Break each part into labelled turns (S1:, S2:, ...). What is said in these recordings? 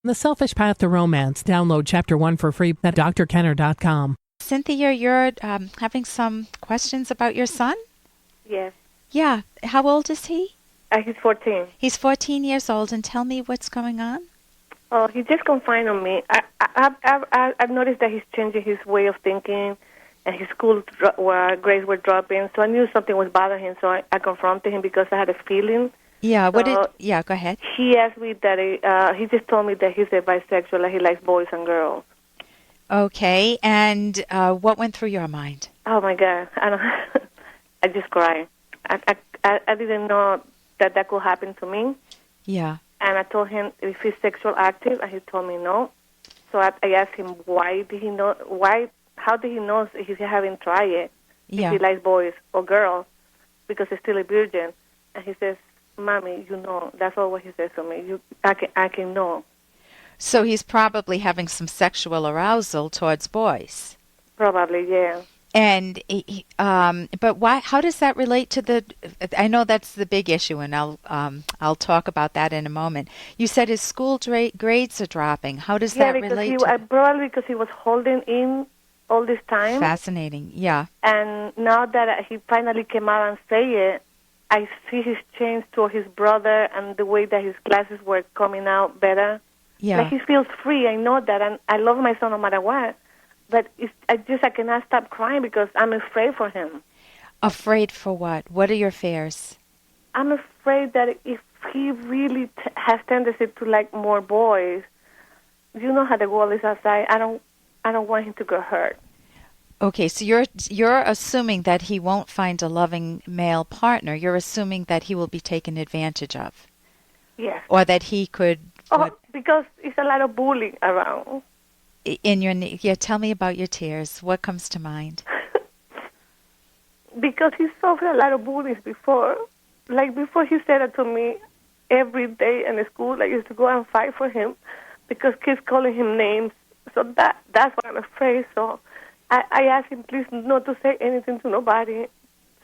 S1: The Selfish Path to Romance. Download Chapter 1 for free at drkenner.com.
S2: Cynthia, you're having some questions about your son?
S3: Yes.
S2: Yeah. How old is he?
S3: He's 14.
S2: He's 14 years old, and tell me what's going on.
S3: Oh, he just confided on me. I've noticed that he's changing his way of thinking, and his school grades were dropping. So I knew something was bothering him. So I confronted him because I had a feeling.
S2: Yeah.
S3: So
S2: Yeah. Go ahead.
S3: he asked me that he just told me that he's a bisexual, that he likes boys and girls.
S2: Okay. And what went through your mind?
S3: Oh my God! I just cried. I didn't know that could happen to me.
S2: Yeah.
S3: And I told him if he's sexual active, and he told me no. So I asked him why did he know? How did he know if he haven't tried it?
S2: Yeah.
S3: If he likes boys or girls, because he's still a virgin. And he says, "Mommy, you know." That's all what he says to me. I can know.
S2: So he's probably having some sexual arousal towards boys.
S3: Probably, yeah.
S2: And but why? How does that relate to the? I know that's the big issue, and I'll talk about that in a moment. You said his school grades are dropping. How does that relate?
S3: Probably because he was holding in all this time.
S2: Fascinating, yeah.
S3: And now that he finally came out and say it, I see his change toward his brother and the way that his classes were coming out better.
S2: Yeah.
S3: Like he feels free. I know that, and I love my son no matter what. But I cannot stop crying because I'm afraid for him.
S2: Afraid for what? What are your fears?
S3: I'm afraid that if he really has tendency to like more boys, you know how the world is outside. I don't want him to get hurt.
S2: Okay, so you're assuming that he won't find a loving male partner. You're assuming that he will be taken advantage of.
S3: Yes.
S2: Or that he could.
S3: Because it's a lot of bullying around.
S2: Tell me about your tears. What comes to mind?
S3: Because he suffered a lot of bullies before. Like before he said it to me every day in the school, I used to go and fight for him because kids calling him names. So that's why I'm afraid. So I asked him please not to say anything to nobody,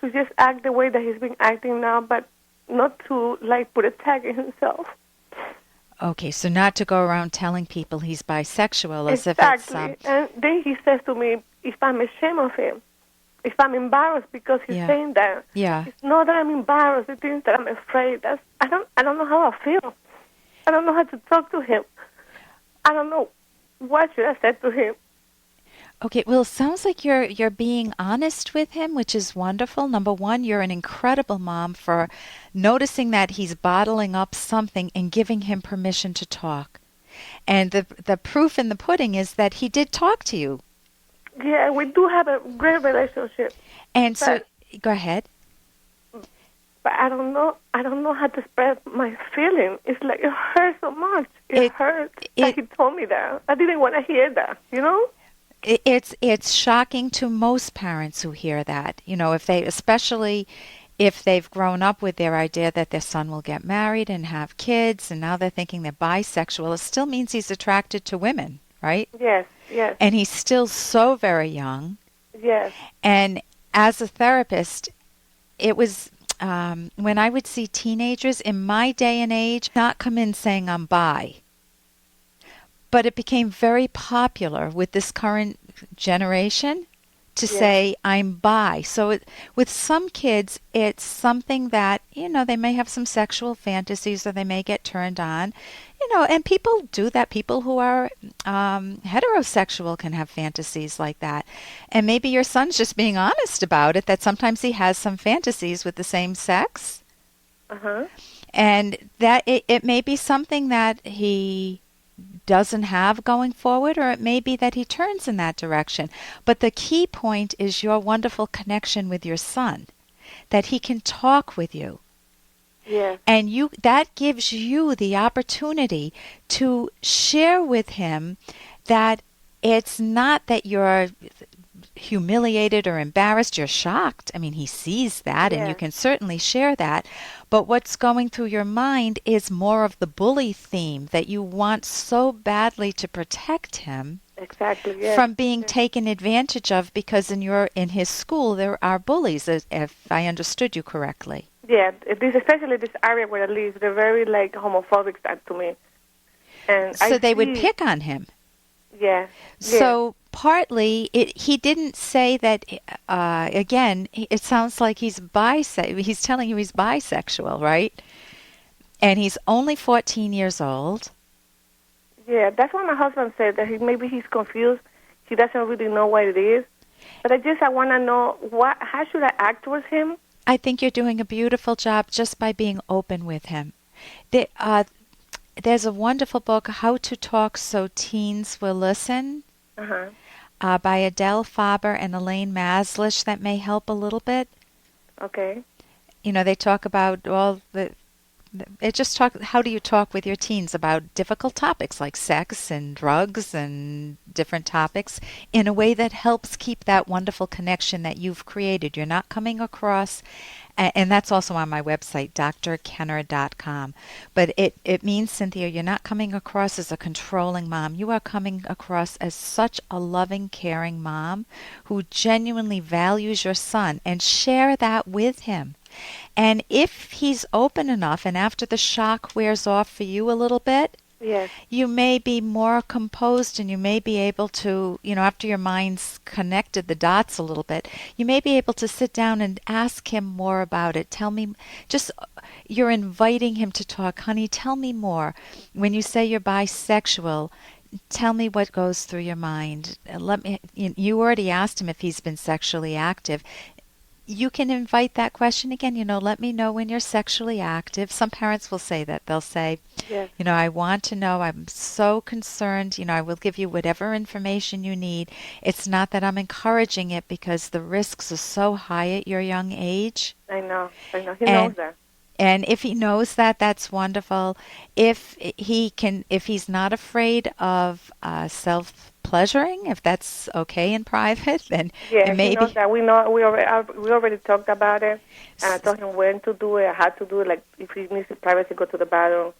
S3: to just act the way that he's been acting now, but not to like put a tag in himself.
S2: Okay, so not to go around telling people he's bisexual as
S3: exactly.
S2: If it's...
S3: And then he says to me, if I'm ashamed of him, if I'm embarrassed because he's saying that.
S2: Yeah.
S3: It's not that I'm embarrassed, it is that I'm afraid. I don't know how I feel. I don't know how to talk to him. I don't know what should I say to him.
S2: Okay, well, it sounds like you're being honest with him, which is wonderful. Number one, you're an incredible mom for noticing that he's bottling up something and giving him permission to talk. And the proof in the pudding is that he did talk to you.
S3: Yeah, we do have a great relationship.
S2: And so, go ahead.
S3: But I don't know how to express my feeling. It's like it hurts so much. It hurts. Like he told me that. I didn't want to hear that, you know?
S2: It's shocking to most parents who hear that. You know, especially if they've grown up with their idea that their son will get married and have kids, and now they're thinking they're bisexual. It still means he's attracted to women, right?
S3: Yes, yes.
S2: And he's still so very young.
S3: Yes.
S2: And as a therapist, it was when I would see teenagers in my day and age not come in saying I'm bi. But it became very popular with this current generation to say, I'm bi. So with some kids, it's something that, you know, they may have some sexual fantasies or they may get turned on. You know, and people do that. People who are heterosexual can have fantasies like that. And maybe your son's just being honest about it, that sometimes he has some fantasies with the same sex.
S3: Uh-huh.
S2: And that it may be something that he doesn't have going forward, or it may be that he turns in that direction. But the key point is your wonderful connection with your son, that he can talk with you.
S3: Yeah.
S2: And that gives you the opportunity to share with him that it's not that you're humiliated or embarrassed, you're shocked. I mean, he sees that, and you can certainly share that. But what's going through your mind is more of the bully theme, that you want so badly to protect him from being taken advantage of, because in his school there are bullies, if I understood you correctly.
S3: Yeah, especially this area where I live, they're very homophobic to me. And
S2: so they would pick on him.
S3: Yeah.
S2: So partly, he didn't say that, again, it sounds like he's he's telling you he's bisexual, right? And he's only 14 years old.
S3: Yeah, that's what my husband said, that maybe he's confused. He doesn't really know what it is. But I want to know, how should I act towards him?
S2: I think you're doing a beautiful job just by being open with him. There's a wonderful book, How to Talk So Teens Will Listen, by Adele Faber and Elaine Maslish, that may help a little bit.
S3: Okay.
S2: You know, they talk about how do you talk with your teens about difficult topics like sex and drugs and different topics in a way that helps keep that wonderful connection that you've created. You're not coming across, and that's also on my website, drkenner.com. But it means, Cynthia, you're not coming across as a controlling mom. You are coming across as such a loving, caring mom who genuinely values your son, and share that with him. And if he's open enough, and after the shock wears off for you a little bit,
S3: yes,
S2: you may be more composed, and you may be able to, after your mind's connected the dots a little bit, you may be able to sit down and ask him more about it. Tell me, you're inviting him to talk. Honey, tell me more. When you say you're bisexual, tell me what goes through your mind. You already asked him if he's been sexually active. You can invite that question again, let me know when you're sexually active. Some parents will say that. They'll say,
S3: yes,
S2: I want to know, I'm so concerned, I will give you whatever information you need. It's not that I'm encouraging it because the risks are so high at your young age.
S3: I know. He knows that.
S2: And if he knows that, that's wonderful. If he's not afraid of self-pleasuring, if that's okay in private, then maybe.
S3: He knows that. We already talked about it, and I told him when to do it, how to do it. Like if he needs his privacy, go to the bathroom.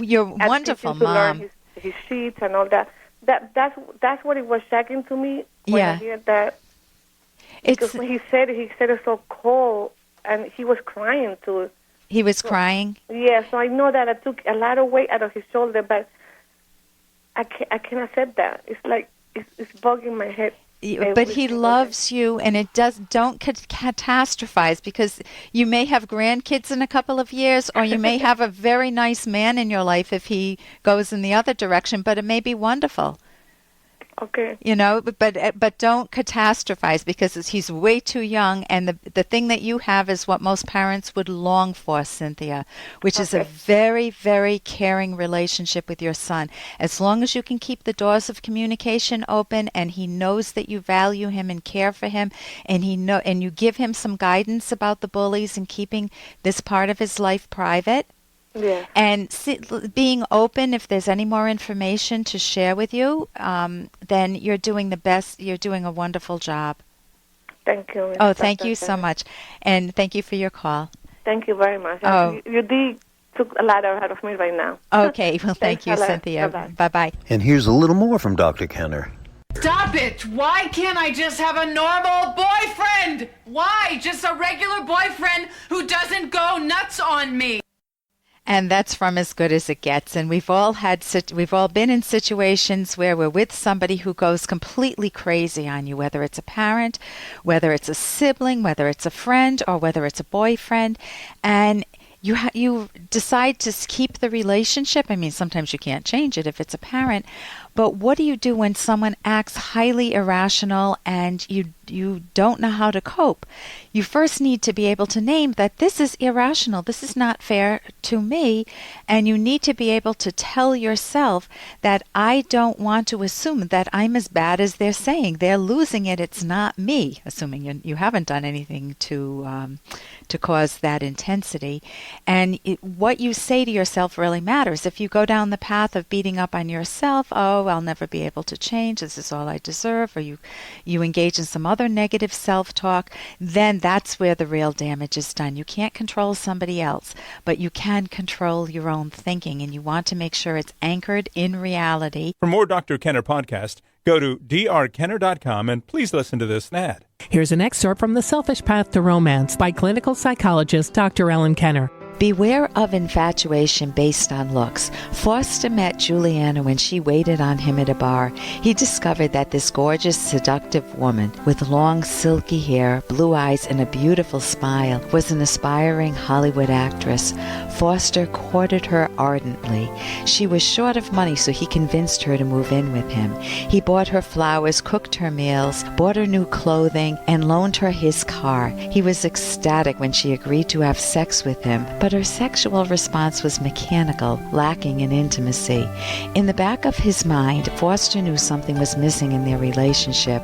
S2: You're wonderful,
S3: to
S2: Mom.
S3: Learn his sheets and all that. That's what it was shocking to me when I heard that. Because when he said it so cold, and he was crying too.
S2: He was crying?
S3: Yeah, so I know that I took a lot of weight out of his shoulder, but I can't accept that. It's like, it's bugging my head.
S2: But he loves you, and don't catastrophize, because you may have grandkids in a couple of years, or you may have a very nice man in your life if he goes in the other direction, but it may be wonderful.
S3: Okay.
S2: But don't catastrophize, because he's way too young, and the thing that you have is what most parents would long for, Cynthia, which is a very, very caring relationship with your son. As long as you can keep the doors of communication open, and he knows that you value him and care for him, and you give him some guidance about the bullies and keeping this part of his life private.
S3: Yeah.
S2: And being open, if there's any more information to share with you, then you're doing the best. You're doing a wonderful job.
S3: Thank you.
S2: Oh, thank you so much. And thank you for your call.
S3: Thank you very much.
S2: Oh.
S3: You did took a lot out of me right now.
S2: Okay. Well, thank you, Cynthia. Bye-bye.
S4: And here's a little more from Dr. Kenner.
S1: Stop it! Why can't I just have a normal boyfriend? Why? Just a regular boyfriend who doesn't go nuts on me.
S2: And that's from As Good as It Gets. And we've all been in situations where we're with somebody who goes completely crazy on you, whether it's a parent, whether it's a sibling, whether it's a friend, or whether it's a boyfriend. And you decide to keep the relationship. I mean, sometimes you can't change it if it's a parent. But what do you do when someone acts highly irrational and you don't know how to cope? You first need to be able to name that this is irrational, this is not fair to me, and you need to be able to tell yourself that I don't want to assume that I'm as bad as they're saying. They're losing it, it's not me, assuming you haven't done anything to cause that intensity. And what you say to yourself really matters. If you go down the path of beating up on yourself, I'll never be able to change, this is all I deserve, or you engage in some other negative self-talk, then that's where the real damage is done. You can't control somebody else, but you can control your own thinking, and you want to make sure it's anchored in reality.
S5: For more Dr. Kenner podcast, go to drkenner.com and please listen to this ad.
S1: Here's an excerpt from The Selfish Path to Romance by clinical psychologist Dr. Ellen Kenner.
S2: Beware of infatuation based on looks. Foster met Juliana when she waited on him at a bar. He discovered that this gorgeous, seductive woman with long, silky hair, blue eyes, and a beautiful smile was an aspiring Hollywood actress. Foster courted her ardently. She was short of money, so he convinced her to move in with him. He bought her flowers, cooked her meals, bought her new clothing, and loaned her his car. He was ecstatic when she agreed to have sex with him, but her sexual response was mechanical, lacking in intimacy. In the back of his mind, Foster knew something was missing in their relationship.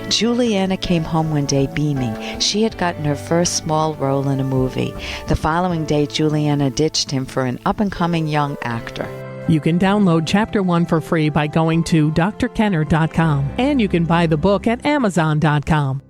S2: Juliana came home one day beaming. She had gotten her first small role in a movie. The following day, Juliana ditched him for an up-and-coming young actor.
S6: You can download Chapter 1 for free by going to drkenner.com, and you can buy the book at amazon.com.